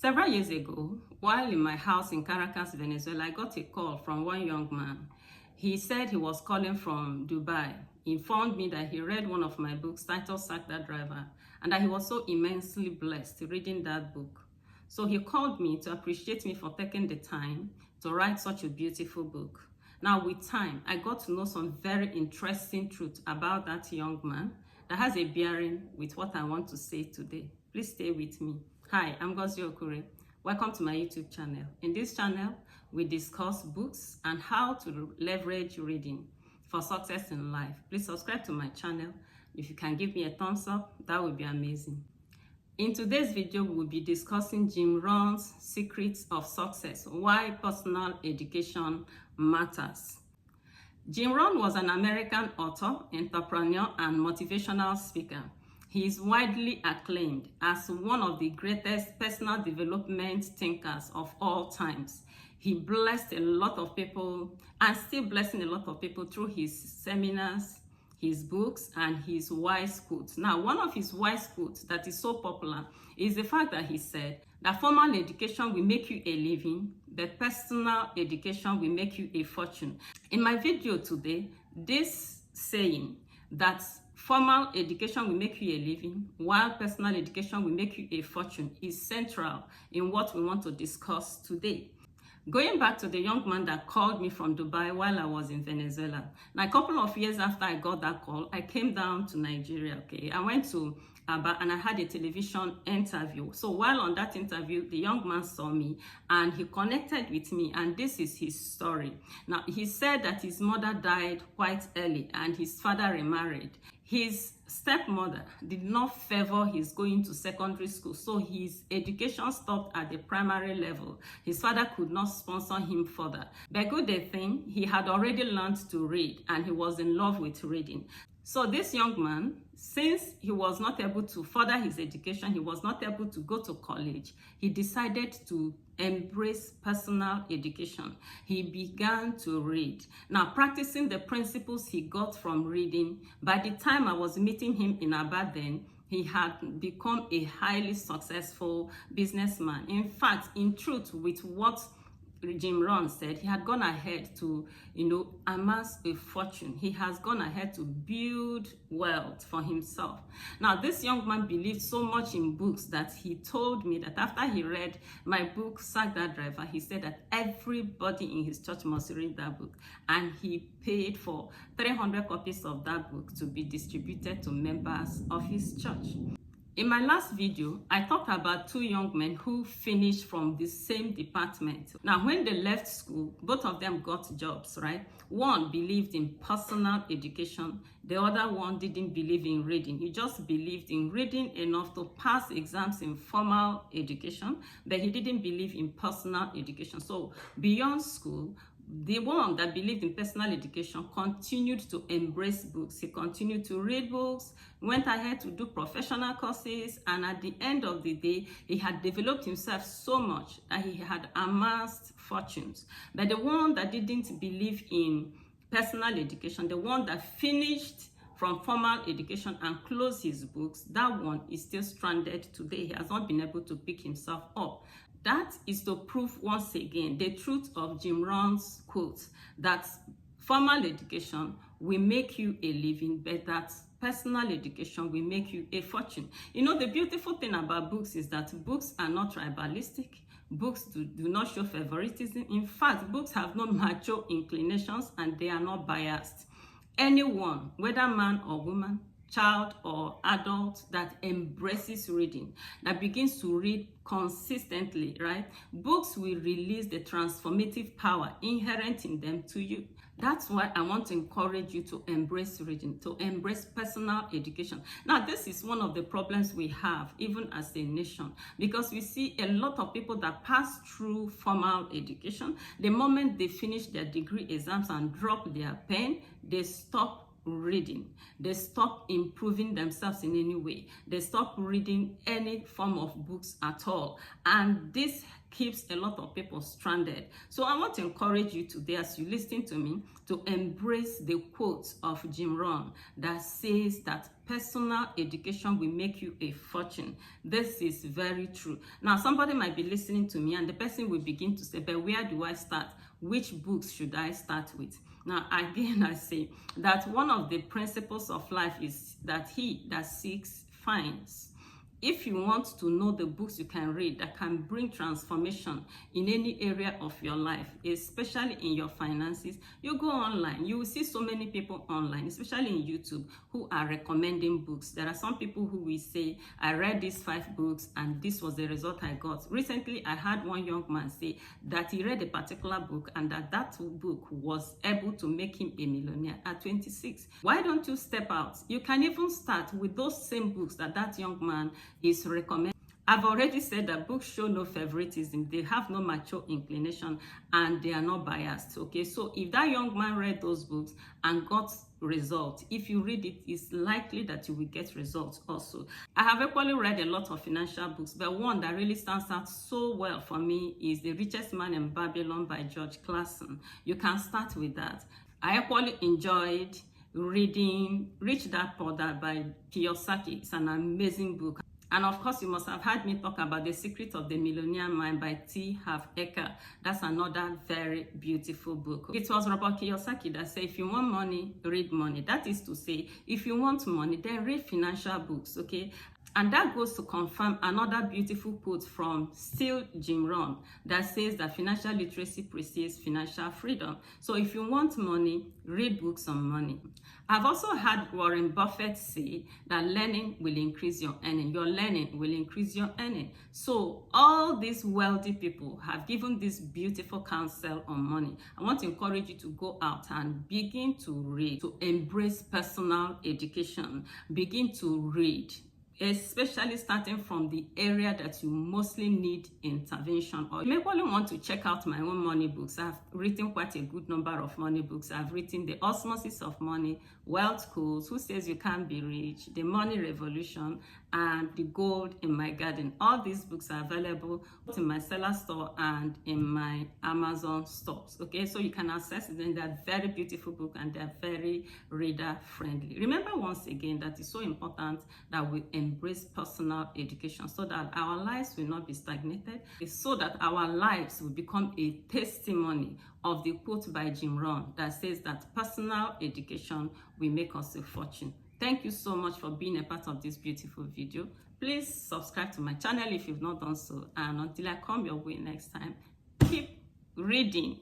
Several years ago, while in my house in Caracas, Venezuela, I got a call from one young man. He said he was calling from Dubai. He informed me that he read one of my books titled Sack That Driver, and that he was so immensely blessed reading that book. So he called me to appreciate me for taking the time to write such a beautiful book. Now, with time, I got to know some very interesting truth about that young man that has a bearing with what I want to say today. Please stay with me. Hi, I'm Ngozi Okure. Welcome to my YouTube channel. In this channel, we discuss books and how to leverage reading for success in life. Please subscribe to my channel. If you can give me a thumbs up, that would be amazing. In today's video, we will be discussing Jim ROHN'S Secrets of Success, why personal education matters. Jim ROHN was an American author, entrepreneur, and motivational speaker. He is widely acclaimed as one of the greatest personal development thinkers of all times. He blessed a lot of people and still blessing a lot of people through his seminars, his books, and his wise quotes. Now, one of his wise quotes that is so popular is the fact that he said that formal education will make you a living, but personal education will make you a fortune. In my video today, this saying that formal education will make you a living, while personal education will make you a fortune, is central in what we want to discuss today. Going back to the young man that called me from Dubai while I was in Venezuela. Now, a couple of years after I got that call, I came down to Nigeria, okay? I went to Aba and I had a television interview. So while on that interview, the young man saw me and he connected with me, and this is his story. Now, he said that his mother died quite early and his father remarried. His stepmother did not favor his going to secondary school, so his education stopped at the primary level. His father could not sponsor him further. But good thing, he had already learned to read and he was in love with reading. So this young man, since he was not able to further his education, he was not able to go to college, he decided to embrace personal education. He began to read. Now, practicing the principles he got from reading, by the time I was meeting him in Aba then, he had become a highly successful businessman. In fact, in truth, with what Jim ROHN said, he had gone ahead to, amass a fortune. He has gone ahead to build wealth for himself. Now, this young man believed so much in books that he told me that after he read my book, Sack That Driver, he said that everybody in his church must read that book. And he paid for 300 copies of that book to be distributed to members of his church. In my last video, I talked about two young men who finished from the same department. Now, when they left school, both of them got jobs, right? One believed in personal education. The other one didn't believe in reading. He just believed in reading enough to pass exams in formal education, but he didn't believe in personal education. So beyond school, the one that believed in personal education continued to embrace books. He continued to read books, went ahead to do professional courses, and at the end of the day, he had developed himself so much that he had amassed fortunes. But the one that didn't believe in personal education, the one that finished from formal education and closed his books, that one is still stranded today. He has not been able to pick himself up. That is to prove once again the truth of Jim ROHN'S quote that formal education will make you a living, but that personal education will make you a fortune. The beautiful thing about books is that books are not tribalistic. Books do not show favoritism. In fact, books have no macho inclinations and they are not biased. Anyone, whether man or woman, child or adult, that embraces reading, that begins to read consistently, right? Books will release the transformative power inherent in them to you. That's why I want to encourage you to embrace reading, to embrace personal education. Now, this is one of the problems we have, even as a nation, because we see a lot of people that pass through formal education. The moment they finish their degree exams and drop their pen, they stop reading. They stop improving themselves in any way. They stop reading any form of books at all. And this keeps a lot of people stranded. So I want to encourage you today, as you listen to me, to embrace the quote of Jim Rohn that says that personal education will make you a fortune. This is very true. Now, somebody might be listening to me and the person will begin to say, but where do I start? Which books should I start with? Now, again, I say that one of the principles of life is that he that seeks finds. If you want to know the books you can read that can bring transformation in any area of your life, especially in your finances, you go online. You will see so many people online, especially in YouTube, who are recommending books. There are some people who will say, I read these 5 books and this was the result I got. Recently, I had one young man say that he read a particular book and that book was able to make him a millionaire at 26. Why don't you step out? You can even start with those same books that young man is recommended. I've already said that books show no favoritism, they have no mature inclination, and they are not biased. Okay, so if that young man read those books and got results, if you read it, it's likely that you will get results also. I have equally read a lot of financial books, but one that really stands out so well for me is The Richest Man in Babylon by George Clason. You can start with that. I equally enjoyed reading Rich Dad Poor Dad by Kiyosaki. It's an amazing book. And of course, you must have heard me talk about The Secret of the Millionaire Mind by T. Harv Eker. That's another very beautiful book. It was Robert Kiyosaki that said, if you want money, read money. That is to say, if you want money, then read financial books, okay? And that goes to confirm another beautiful quote from still Jim Rohn that says that financial literacy precedes financial freedom. So if you want money, read books on money. I've also had Warren Buffett say that learning will increase your earning. Your learning will increase your earning. So all these wealthy people have given this beautiful counsel on money. I want to encourage you to go out and begin to read, to embrace personal education. Begin to read, especially starting from the area that you mostly need intervention. Or you may probably want to check out my own money books. I've written quite a good number of money books. I've written The Osmosis of Money, Wealth Codes, Who Says You Can't Be Rich, The Money Revolution, and The Gold in My Garden. All these books are available in my seller store and in my Amazon stores. Okay, so you can access them. They're very beautiful books and they're very reader friendly. Remember once again that it's so important that we embrace personal education so that our lives will not be stagnated, so that our lives will become a testimony of the quote by Jim Rohn that says that personal education will make us a fortune. Thank you so much for being a part of this beautiful video. Please subscribe to my channel if you've not done so. And until I come your way next time, keep reading.